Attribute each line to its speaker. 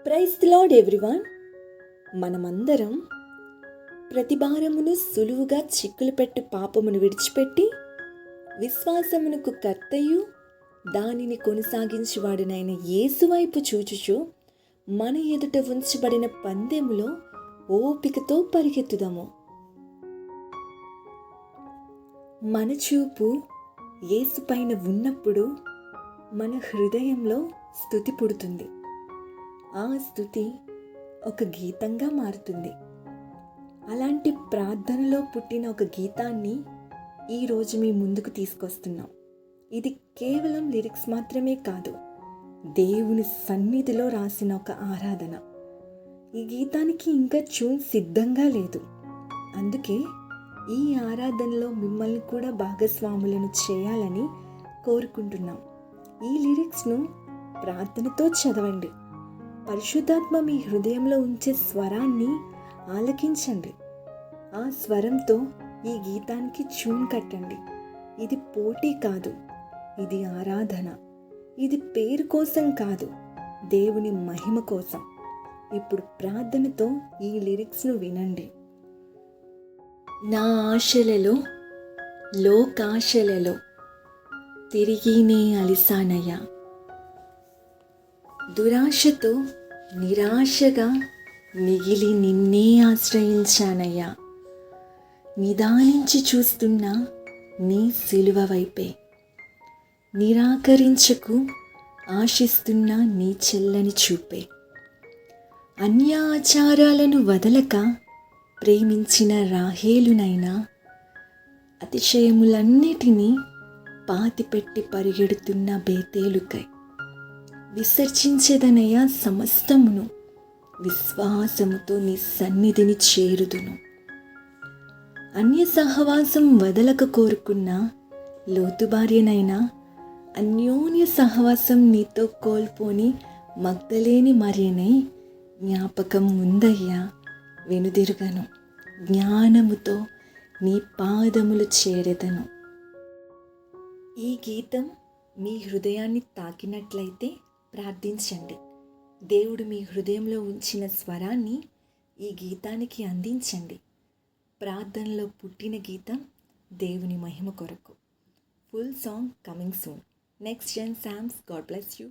Speaker 1: Praise the lord everyone. మనమందరం ప్రతి భారమును సులువుగా చిక్కులు పెట్టు పాపమును విడిచిపెట్టి విశ్వాసమునకు కర్తయు దానిని కొనసాగించువాడునైన యేసు వైపు చూచుచు మన ఎదుట ఉంచబడిన పందెములో ఓపికతో పరిగెత్తుదాము. మన చూపు యేసు పైన ఉన్నప్పుడు మన హృదయంలో స్తుతి పుడుతుంది. ఆ స్తుతి ఒక గీతంగా మారుతుంది. అలాంటి ప్రార్థనలో పుట్టిన ఒక గీతాన్ని ఈరోజు మీ ముందుకు తీసుకొస్తున్నాం. ఇది కేవలం లిరిక్స్ మాత్రమే కాదు, దేవుని సన్నిధిలో రాసిన ఒక ఆరాధన. ఈ గీతానికి ఇంకా ట్యూన్ సిద్ధంగా లేదు. అందుకే ఈ ఆరాధనలో మిమ్మల్ని కూడా భాగస్వాములను చేయాలని కోరుకుంటున్నాం. ఈ లిరిక్స్ను ప్రార్థనతో చదవండి. పరిశుద్ధాత్మ మీ హృదయంలో ఉంచే స్వరాన్ని ఆలకించండి. ఆ స్వరంతో ఈ గీతానికి ట్యూన్ కట్టండి. ఇది పోటీ కాదు, ఇది ఆరాధన. ఇది పేరు కోసం కాదు, దేవుని మహిమ కోసం. ఇప్పుడు ప్రార్థనతో ఈ లిరిక్స్ను వినండి. నా ఆశలలో లోకాశలలో తిరిగినే అలిసానయ్యా, దురాశతో నిరాశగా మిగిలి నిన్నే ఆశ్రయించానయ్యా. నిదానించి చూస్తున్న నీ సిలువ వైపే, నిరాకరించకు ఆశిస్తున్న నీ చెల్లని చూపే. అన్య ఆచారాలను వదలక ప్రేమించిన రాహేలునైనా అతిశయములన్నిటినీ పాతిపెట్టి పరిగెడుతున్న బేతేలుకై విసర్జించేదనయ్యా సమస్తమును, విశ్వాసముతో నీ సన్నిధిని చేరుదును. అన్య సహవాసం వదలక కోరుకున్న లోతు భార్యనైనా అన్యోన్య సహవాసం నీతో కోల్పోని మగ్ధలేని మరియనై జ్ఞాపకం ఉందయ్యా, వెనుదిరుగను. జ్ఞానముతో నీ పాదములు చేరెదను. ఈ గీతం మీ హృదయాన్ని తాకినట్లయితే ప్రార్థించండి. దేవుడు మీ హృదయంలో ఉంచిన స్వరాన్ని ఈ గీతానికి అందించండి. ప్రార్థనలో పుట్టిన గీతం దేవుని మహిమ కొరకు. Full song coming soon. Next gen సామ్స్. God bless you.